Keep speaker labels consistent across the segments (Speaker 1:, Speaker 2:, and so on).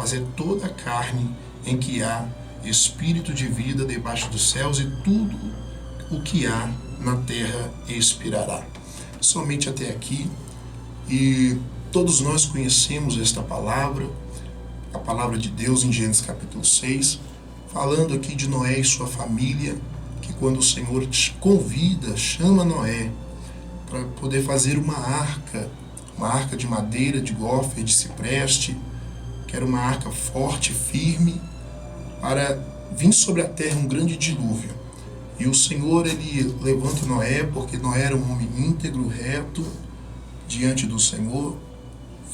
Speaker 1: satisfazer toda a carne em que há espírito de vida debaixo dos céus, e tudo o que há na terra expirará. Somente até aqui, e todos nós conhecemos esta palavra, a palavra de Deus em Gênesis capítulo 6, falando aqui de Noé e sua família, que quando o Senhor te convida, chama Noé para poder fazer uma arca de madeira, de gofer, de cipreste, que era uma arca forte, firme, para vir sobre a terra um grande dilúvio. E o Senhor, ele levanta Noé, porque Noé era um homem íntegro, reto, diante do Senhor,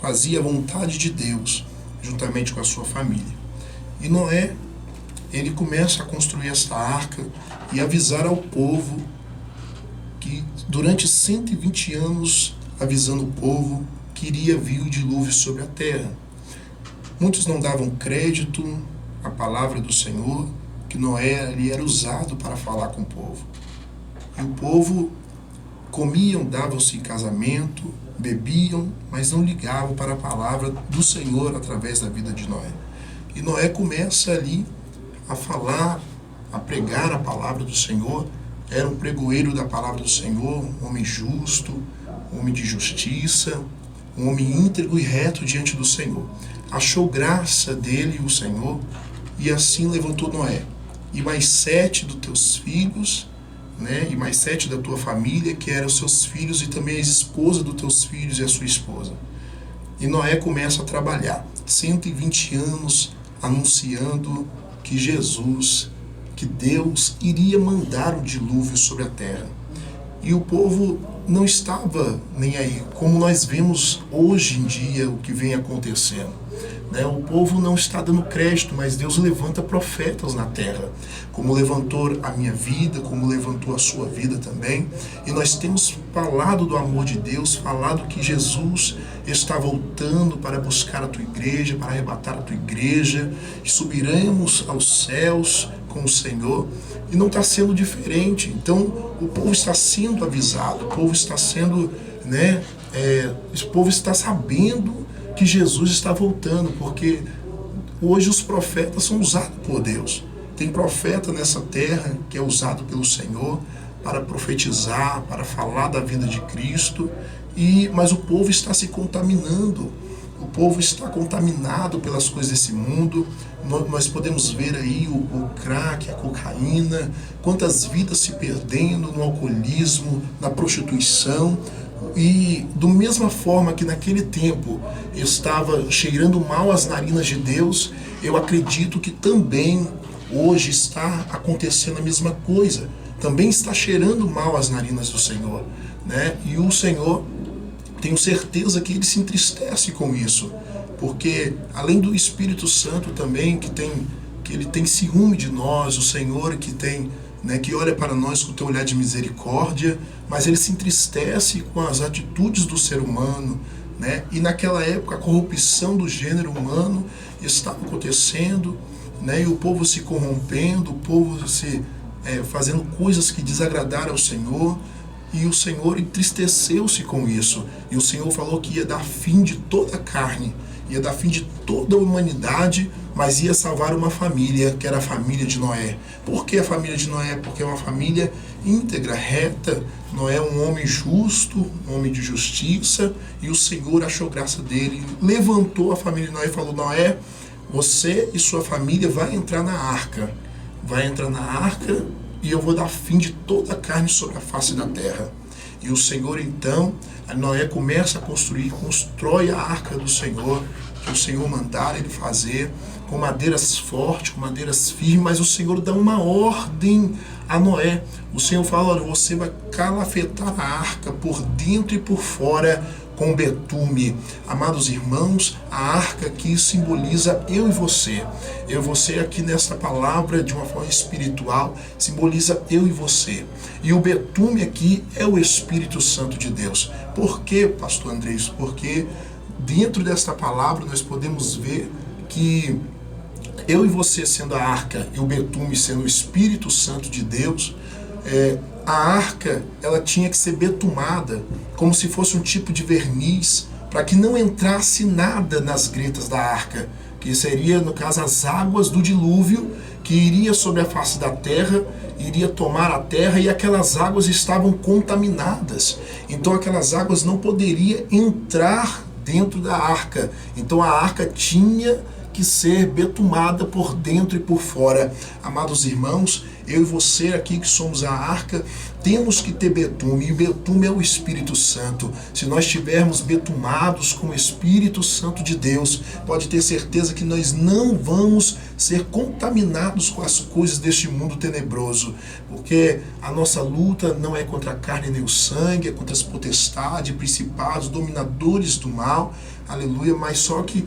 Speaker 1: fazia a vontade de Deus, juntamente com a sua família. E Noé, ele começa a construir esta arca e avisar ao povo que durante 120 anos, avisando o povo que iria vir o dilúvio sobre a terra. Muitos não davam crédito à palavra do Senhor, que Noé ali era usado para falar com o povo. E o povo comiam, davam-se em casamento, bebiam, mas não ligavam para a palavra do Senhor através da vida de Noé. E Noé começa ali a falar, a pregar a palavra do Senhor. Era um pregoeiro da palavra do Senhor, um homem justo, um homem de justiça, um homem íntegro e reto diante do Senhor. Achou graça dele o Senhor, e assim levantou Noé. E mais 7 dos teus filhos, e mais 7 da tua família, que eram os seus filhos, e também as esposas dos teus filhos e a sua esposa. E Noé começa a trabalhar, 120 anos anunciando que Jesus, que Deus iria mandar o dilúvio sobre a terra. E o povo não estava nem aí, como nós vemos hoje em dia o que vem acontecendo. O povo não está dando crédito, mas Deus levanta profetas na terra, como levantou a minha vida, como levantou a sua vida também. E nós temos falado do amor de Deus, falado que Jesus está voltando para buscar a tua igreja, para arrebatar a tua igreja, e subiremos aos céus com o Senhor, e não está sendo diferente. Então o povo está sendo avisado, o povo está sendo, o povo está sabendo que Jesus está voltando, porque hoje os profetas são usados por Deus. Tem profeta nessa terra que é usado pelo Senhor para profetizar, para falar da vida de Cristo, mas o povo está se contaminando. O povo está contaminado pelas coisas desse mundo. Nós podemos ver aí o crack, a cocaína, quantas vidas se perdendo no alcoolismo, na prostituição. E da mesma forma que naquele tempo estava cheirando mal as narinas de Deus, eu acredito que também hoje está acontecendo a mesma coisa. Também está cheirando mal as narinas do Senhor, E o Senhor, tenho certeza que ele se entristece com isso, porque além do Espírito Santo também, que ele tem ciúme de nós, o Senhor que tem, que olha para nós com o teu olhar de misericórdia, mas ele se entristece com as atitudes do ser humano, E naquela época a corrupção do gênero humano estava acontecendo, E o povo se corrompendo, o povo se fazendo coisas que desagradaram ao Senhor, e o Senhor entristeceu-se com isso. E o Senhor falou que ia dar fim de toda a carne, ia dar fim de toda a humanidade, mas ia salvar uma família, que era a família de Noé. Por que a família de Noé? Porque é uma família íntegra, reta. Noé é um homem justo, um homem de justiça, e o Senhor achou graça dele, levantou a família de Noé e falou: Noé, você e sua família vai entrar na arca. Vai entrar na arca, e eu vou dar fim de toda a carne sobre a face da terra. E o Senhor então, Noé começa a constrói a arca do Senhor, que o Senhor mandara ele fazer, com madeiras fortes, com madeiras firmes, mas o Senhor dá uma ordem a Noé. O Senhor fala: olha, você vai calafetar a arca por dentro e por fora com betume. Amados irmãos, a arca aqui simboliza eu e você. Eu e você aqui nesta palavra, de uma forma espiritual, simboliza eu e você. E o betume aqui é o Espírito Santo de Deus. Por quê, pastor Andrés? Porque dentro desta palavra nós podemos ver que eu e você sendo a arca e o betume sendo o Espírito Santo de Deus, a arca, ela tinha que ser betumada, como se fosse um tipo de verniz, para que não entrasse nada nas gretas da arca, que seria, no caso, as águas do dilúvio, que iria sobre a face da terra, iria tomar a terra, e aquelas águas estavam contaminadas. Então aquelas águas não poderiam entrar dentro da arca. Então a arca tinha que ser betumada por dentro e por fora. Amados irmãos, eu e você aqui que somos a arca, temos que ter betume, e betume é o Espírito Santo. Se nós estivermos betumados com o Espírito Santo de Deus, pode ter certeza que nós não vamos ser contaminados com as coisas deste mundo tenebroso, porque a nossa luta não é contra a carne nem o sangue, é contra as potestades, principados, dominadores do mal, aleluia, mas só que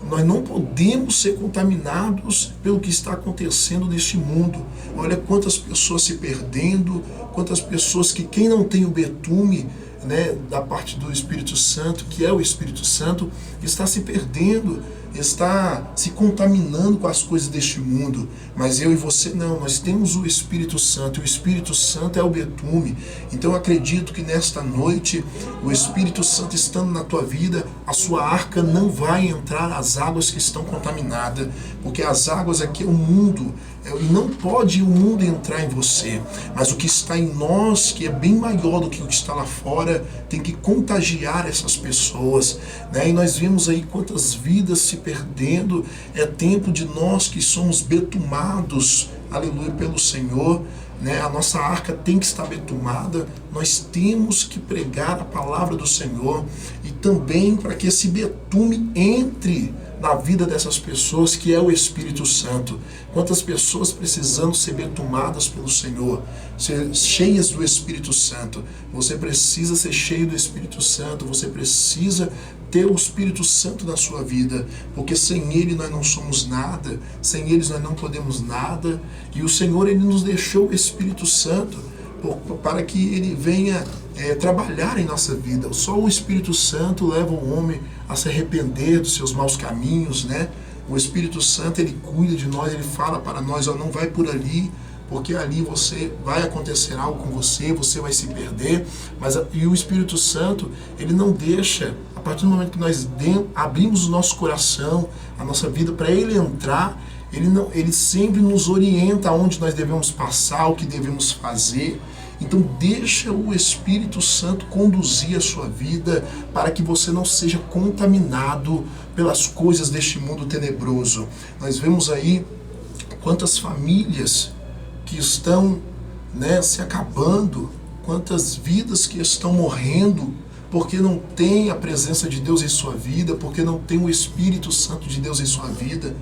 Speaker 1: nós não podemos ser contaminados pelo que está acontecendo neste mundo. Olha quantas pessoas se perdendo, quantas pessoas que quem não tem o betume, né, da parte do Espírito Santo, que é o Espírito Santo, está se perdendo, está se contaminando com as coisas deste mundo. Mas eu e você não, nós temos o Espírito Santo, e o Espírito Santo é o betume. Então eu acredito que nesta noite, o Espírito Santo estando na tua vida, a sua arca não vai entrar as águas que estão contaminadas, porque as águas aqui é o mundo, e não pode o mundo entrar em você, mas o que está em nós, que é bem maior do que o que está lá fora, tem que contagiar essas pessoas, né? E nós vimos aí quantas vidas se perdendo. É tempo de nós que somos betumados, aleluia, pelo Senhor, né? A nossa arca tem que estar betumada. Nós temos que pregar a palavra do Senhor, e também para que esse betume entre na vida dessas pessoas, que é o Espírito Santo. Quantas pessoas precisando ser betumadas pelo Senhor, ser cheias do Espírito Santo. Você precisa ser cheio do Espírito Santo, você precisa ter o Espírito Santo na sua vida, porque sem Ele nós não somos nada, sem Ele nós não podemos nada, e o Senhor, Ele nos deixou o Espírito Santo para que Ele venha trabalhar em nossa vida. Só o Espírito Santo leva o homem a se arrepender dos seus maus caminhos, né? O Espírito Santo, Ele cuida de nós, Ele fala para nós, ó, não vai por ali, porque ali vai acontecer algo com você, você vai se perder. E o Espírito Santo, Ele não deixa, a partir do momento que nós abrimos o nosso coração, a nossa vida para Ele entrar, Ele sempre nos orienta aonde nós devemos passar, o que devemos fazer. Então deixa o Espírito Santo conduzir a sua vida, para que você não seja contaminado pelas coisas deste mundo tenebroso. Nós vemos aí quantas famílias que estão, né, se acabando, quantas vidas que estão morrendo, porque não tem a presença de Deus em sua vida, porque não tem o Espírito Santo de Deus em sua vida.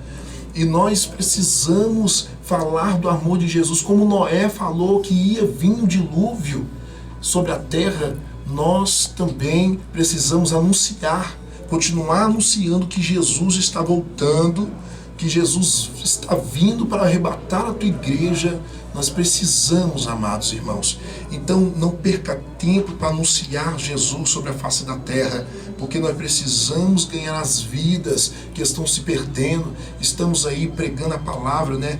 Speaker 1: E nós precisamos falar do amor de Jesus, como Noé falou que ia vir um dilúvio sobre a terra. Nós também precisamos anunciar, continuar anunciando que Jesus está voltando, que Jesus está vindo para arrebatar a tua igreja. Nós precisamos, amados irmãos. Então não perca tempo para anunciar Jesus sobre a face da terra, porque nós precisamos ganhar as vidas que estão se perdendo. Estamos aí pregando a palavra, né,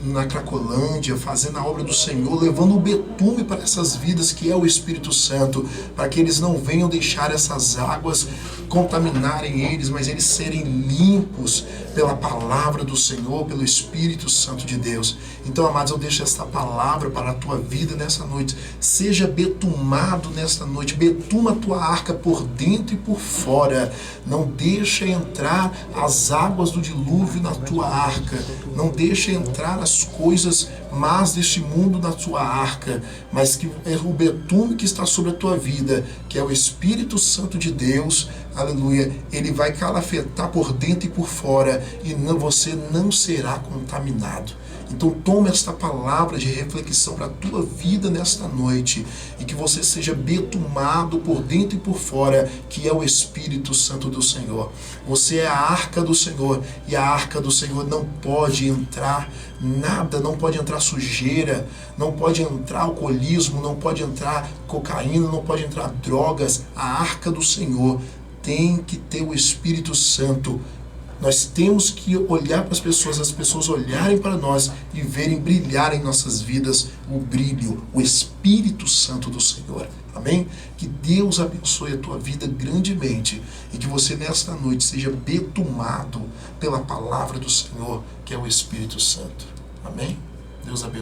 Speaker 1: na Cracolândia, fazendo a obra do Senhor, levando o betume para essas vidas, que é o Espírito Santo, para que eles não venham deixar essas águas contaminarem eles, mas eles serem limpos pela palavra do Senhor, pelo Espírito Santo de Deus. Então, amados, eu deixo esta palavra para a tua vida nessa noite. Seja betumado nesta noite, betuma a tua arca por dentro e por fora. Não deixa entrar as águas do dilúvio na tua arca, não deixa entrar as coisas más deste mundo na tua arca, mas que é o betume que está sobre a tua vida, que é o Espírito Santo de Deus, aleluia, ele vai calafetar por dentro e por fora, e você não será contaminado. Então toma esta palavra de reflexão para a tua vida nesta noite, e que você seja betumado por dentro e por fora, que é o Espírito Santo do Senhor. Você é a arca do Senhor, e a arca do Senhor não pode entrar nada, não pode entrar sujeira, não pode entrar alcoolismo, não pode entrar cocaína, não pode entrar drogas. A arca do Senhor tem que ter o Espírito Santo. Nós temos que olhar para as pessoas olharem para nós e verem brilhar em nossas vidas o brilho, o Espírito Santo do Senhor. Amém? Que Deus abençoe a tua vida grandemente e que você nesta noite seja betumado pela palavra do Senhor, que é o Espírito Santo. Amém? Deus abençoe.